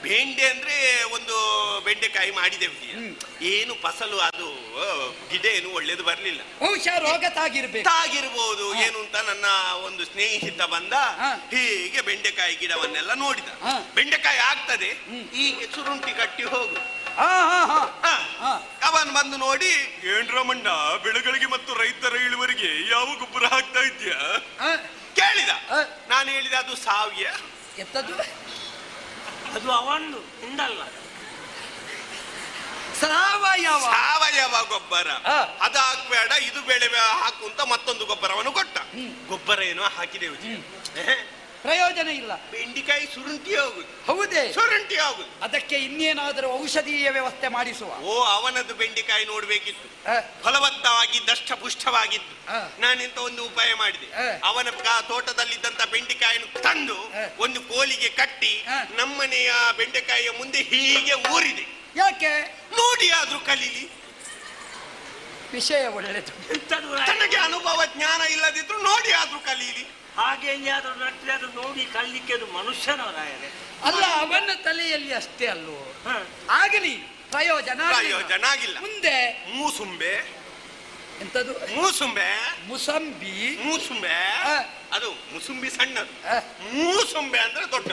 ಭೇಂಡೆ ಅಂದ್ರೆ ಒಂದು ಬೆಂಡೆಕಾಯಿ ಮಾಡಿದೆವು. ಏನು ಫಸಲು ಅದು ಗಿಡ ಏನು ಒಳ್ಳೇದು ಬರ್ಲಿಲ್ಲ. ಬಹುಶಃ ರೋಗ ತಾಗಿರ್ಬೋದು ಏನು ಅಂತ ನನ್ನ ಒಂದು ಸ್ನೇಹಿತ ಬಂದ. ಹೀಗೆ ಬೆಂಡೆಕಾಯಿ ಗಿಡವನ್ನೆಲ್ಲ ನೋಡಿದ. ಬೆಂಡೆಕಾಯಿ ಆಗ್ತದೆ, ಹೀಗೆ ಚುರುಂಟಿ ಕಟ್ಟಿ ಹೋಗು. ಅವನ್ ಬಂದು ನೋಡಿ, ಏನ್ರಮಣ್ಣ ಬೆಳೆಗಳಿಗೆ ಮತ್ತು ರೈತರ ಇಳುವರಿಗೆ ಯಾವ ಗೊಬ್ಬರ ಹಾಕ್ತಾ ಇದ್ಯಾ ಕೇಳಿದ. ನಾನು ಹೇಳಿದ ಅದು ಸಾವ್ಯ. ಎತ್ತದು ಅದು ಅವಂದು ಹಿಂದಲ್ಲ, ಸಾವಯವ ಗೊಬ್ಬರ. ಅದು ಹಾಕ್ಬೇಡ, ಇದು ಬೆಳೆ ಹಾಕು ಅಂತ ಮತ್ತೊಂದು ಗೊಬ್ಬರವನ್ನು ಕೊಟ್ಟ. ಗೊಬ್ಬರ ಏನೋ ಹಾಕಿದೆವು, ಪ್ರಯೋಜನ ಇಲ್ಲ. ಬೆಂಡಿಕಾಯಿ ಸುರುಂಟಿ ಹೋಗುದು. ಹೌದೇ? ಸುರುಂಟಿ ಹೋಗುದು. ಅದಕ್ಕೆ ಇನ್ನೇನಾದರೂ ಔಷಧೀಯ ವ್ಯವಸ್ಥೆ ಮಾಡಿಸುವ. ಅವನದ್ದು ಬೆಂಡಿಕಾಯಿ ನೋಡ್ಬೇಕಿತ್ತು, ಫಲವತ್ತವಾಗಿ ದಷ್ಟಪುಷ್ಟವಾಗಿತ್ತು. ನಾನೆಂತ ಒಂದು ಉಪಾಯ ಮಾಡಿದೆ. ಅವನ ತೋಟದಲ್ಲಿದ್ದಂತ ಬೆಂಡಿಕಾಯನ್ನು ತಂದು ಒಂದು ಕೋಲಿಗೆ ಕಟ್ಟಿ ನಮ್ಮನೆಯ ಬೆಂಡೆಕಾಯಿಯ ಮುಂದೆ ಹೀಗೆ ಊರಿದೆ. ಯಾಕೆ? ನೋಡಿ ಆದ್ರೂ ಕಲೀಲಿ. ವಿಷಯ ಒಳ್ಳೆದು. ತನಗೆ ಅನುಭವ ಜ್ಞಾನ ಇಲ್ಲದಿದ್ರು ನೋಡಿ ಆದ್ರೂ ಕಲೀಲಿ. ಹಾಗೆ ಎಲ್ಲಿಯಾದ್ರೂ ನಟ್ರೆ ಅದು ನೋಡಿ ಕಲಿಲಿಕ್ಕೆ ಅದು ಮನುಷ್ಯನವರಾಯನೆ ಅಲ್ಲ, ಅವನ ತಲೆಯಲ್ಲಿ ಅಷ್ಟೇ ಅಲ್ಲೋ. ಆಗಲಿ, ಪ್ರಯೋಜನ ಆಗಿಲ್ಲ. ಮುಂದೆ ಮೂಸುಂಬೆ. ಎಂತದು? ಮೂಸುಂಬೆ. ಮೂಸಂಬಿ. ಅದು ಮುಸುಂಬಿ ಸಣ್ಣದು, ಮೂಸುಂಬೆ ಅಂದ್ರೆ ದೊಡ್ಡ.